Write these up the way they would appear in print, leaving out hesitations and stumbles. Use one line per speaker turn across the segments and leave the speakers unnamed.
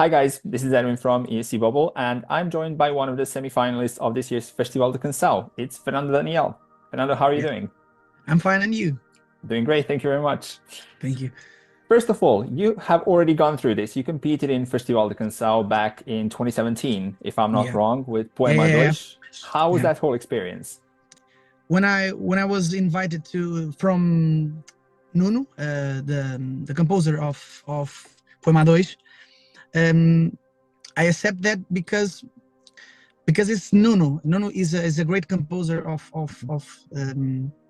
Hi guys, this is Ervin from ESCBubble, and I'm joined by one of the semi-finalists of this year's Festival da Canção. It's Fernando Daniel. Fernando, how are you doing?
I'm fine, and you?
Doing great, thank you very much.
Thank you.
First of all, you have already gone through this. You competed in Festival da Canção back in 2017, if I'm not wrong, with Poema Dois. How was that whole experience?
When I was invited from Nuno, the composer of Poema Dois, I accept that because it's Nuno. Nuno is a great composer of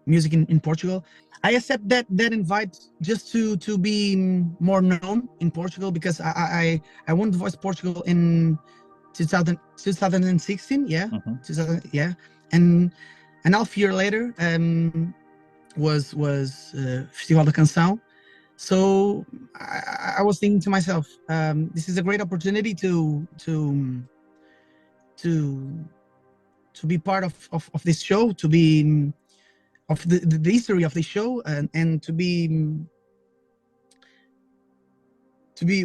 music in Portugal. I accept that invite just to be more known in Portugal, because I won the Voice Portugal in 2016, 2000, and an half year later was Festival da Canção. So I was thinking to myself, this is a great opportunity to be part of this show, to be of the history of the show, and to be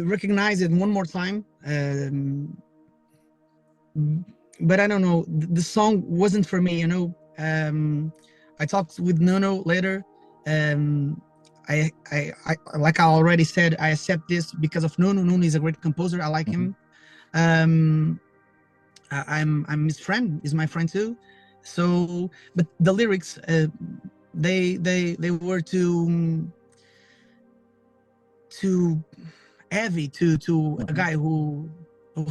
recognized one more time. But I don't know, the song wasn't for me, you know. I talked with Nuno later. I like I already said, I accept this because of Nuno. Nuno is a great composer. I like him. I'm his friend. He's my friend too. So, but the lyrics, they were too heavy to a guy who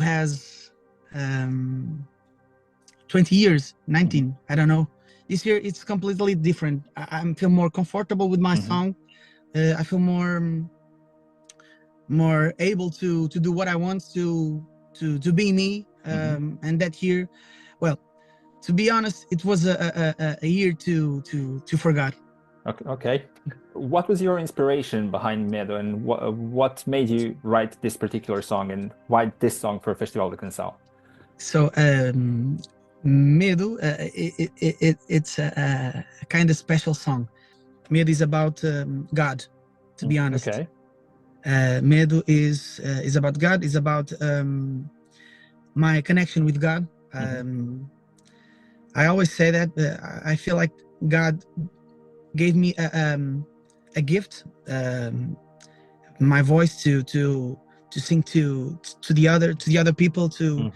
has 20 years, 19. I don't know. This year it's completely different. I feel more comfortable with my song. I feel more able to do what I want, to be me. And that year, well, to be honest, it was a year to forget.
Okay. What was your inspiration behind Medo, and what made you write this particular song, and why this song for Festival da Canção?
So Medo, it's a kind of special song. Medo is about God, to be honest.
Okay.
Medo is about God. Is about my connection with God. I always say that I feel like God gave me a gift, my voice to sing to the other people, to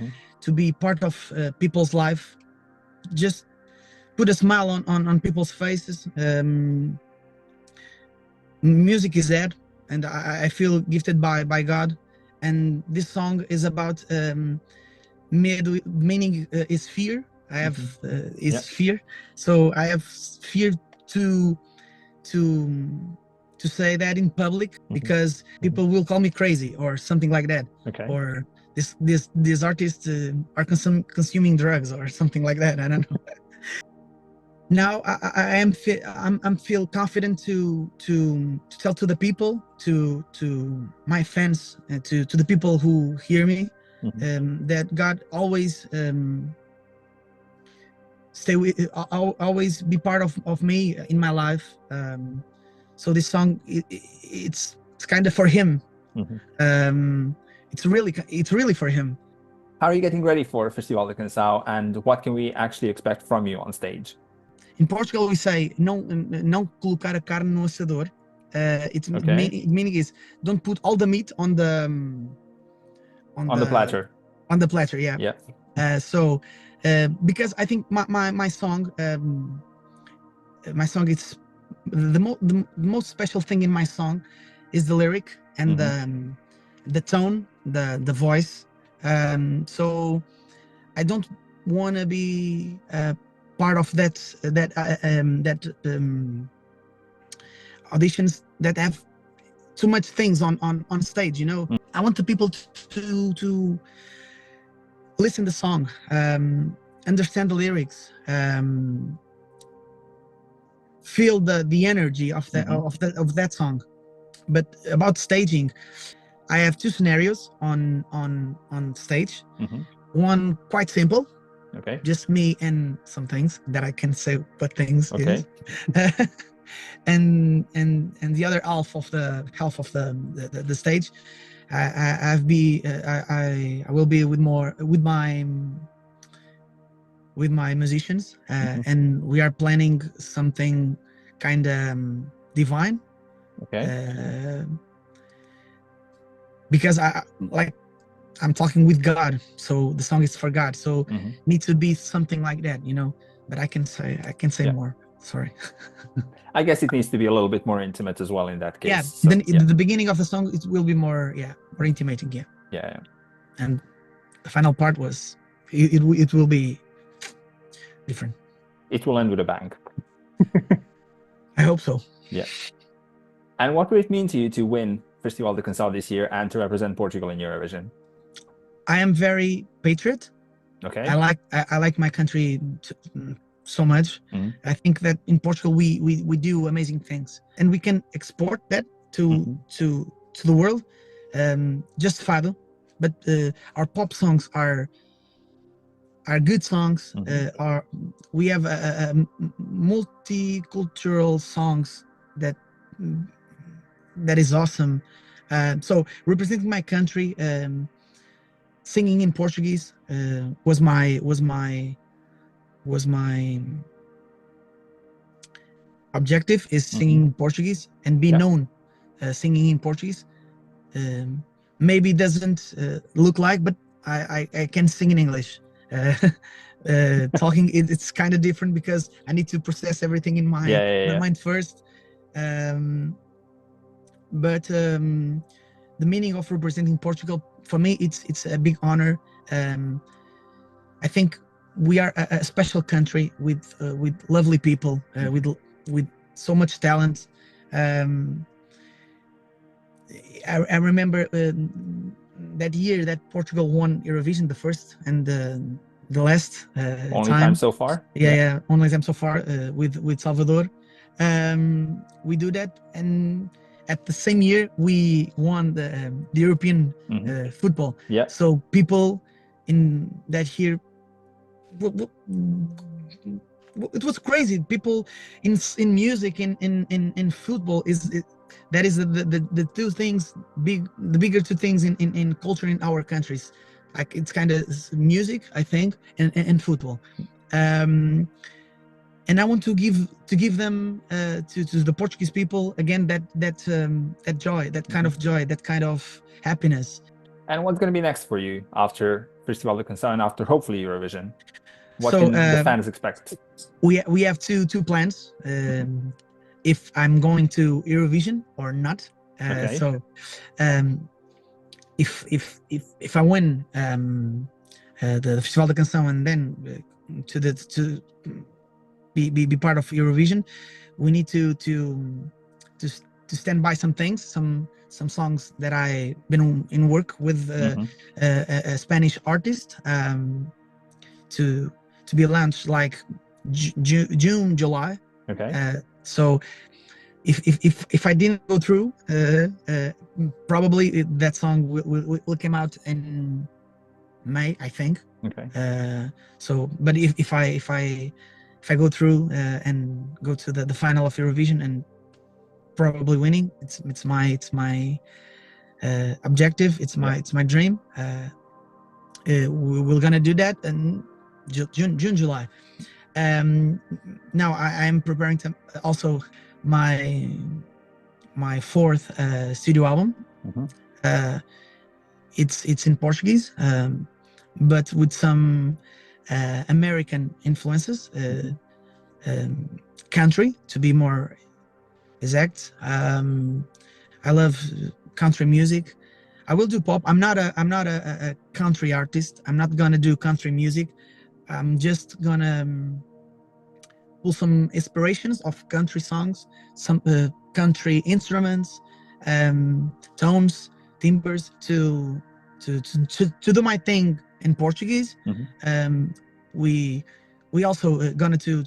be part of people's life, just put a smile on people's faces. Music is that, and I feel gifted by God. And this song is about medo, meaning is fear. I have is fear, so I have fear to say that in public, because people will call me crazy or something like that.
Okay.
Or these artists are consuming drugs or something like that. I don't know. Now I'm feel confident to tell to the people, to my fans, and to the people who hear me, that God always always be part of me in my life. So this song, it's kind of for him. It's really for him.
How are you getting ready for Festival da Canção, and what can we actually expect from you on stage?
In Portugal, we say não colocar a carne no assador. Meaning is don't put all the meat on the
platter.
On the platter, yeah. So because I think my song is the most special thing in my song is the lyric and the tone, the voice. So I don't want to be part of that auditions that have too much things on stage, you know. I want the people to listen to the song, understand the lyrics, feel the energy of that song. But about staging, I have two scenarios on stage. One quite simple.
Okay.
Just me and some things that I can say what things
is.
And the other half of the stage I will be with my musicians, and we are planning something kind of divine.
Okay.
Because I'm talking with God, so the song is for God. So needs to be something like that, you know. But I can say more. Sorry.
I guess it needs to be a little bit more intimate as well in that case.
Yeah.
So,
Then the beginning of the song, it will be more intimating. Yeah.
Yeah.
And the final part was it will be different.
It will end with a bang.
I hope so.
Yeah. And what would it mean to you to win Festival da Canção this year and to represent Portugal in Eurovision?
I am very patriot.
Okay.
I like my country so much. I think that in Portugal we do amazing things, and we can export that to the world. Just fado, but our pop songs are good songs. We have multicultural songs that is awesome. So representing my country, singing in Portuguese was my objective, is singing in Portuguese and be known singing in Portuguese. Maybe doesn't look like, but I can sing in English. Talking it's kind of different because I need to process everything in my mind first. But the meaning of representing Portugal, for me, it's a big honor. I think we are a special country with lovely people, with so much talent. I remember that year that Portugal won Eurovision, the first and the last
only time so far.
Yeah, only time so far with Salvador. We do that, and at the same year we won the European football.
Yeah. So
people in that year, it was crazy. People in music, in football that is the two things, the bigger two things in culture in our countries. Like it's kind of music, I think, and football. And I want to give them to the Portuguese people again that joy, that kind of joy, that kind of happiness.
And what's going to be next for you after Festival da Canção and after hopefully Eurovision? What can the fans expect?
We have two plans. If I'm going to Eurovision or not.
Okay.
So if I win the Festival da Canção and then to be part of Eurovision, we need to stand by some things, some songs that I've been in work with a Spanish artist to be launched like June, July.
Okay.
So if I didn't go through, probably that song will come out in May, I think.
Okay.
So, but if I go through and go to the final of Eurovision and probably winning, it's my objective. It's my dream. We're gonna do that in June, July. Now I'm preparing to also my fourth studio album. It's in Portuguese, but with some American influences, country to be more exact. I love country music. I will do pop. I'm not a country artist. I'm not gonna do country music. I'm just gonna pull some inspirations of country songs, some country instruments, tones, timbres to do my thing in Portuguese. We also gonna to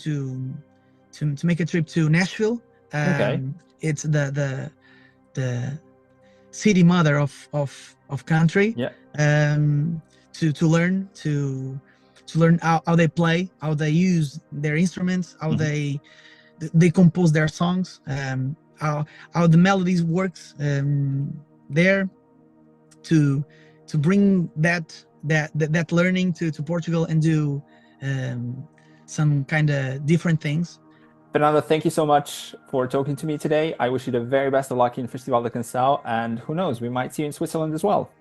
make a trip to Nashville.
Okay.
It's the city mother of country.
Yeah.
To learn how they play, how they use their instruments, how they compose their songs, how the melodies works there. to bring that learning to Portugal and do some kind of different things.
Fernando, thank you so much for talking to me today. I wish you the very best of luck in Festival da Canção, and who knows, we might see you in Switzerland as well.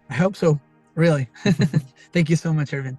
I hope so, really. Thank you so much, Ervin.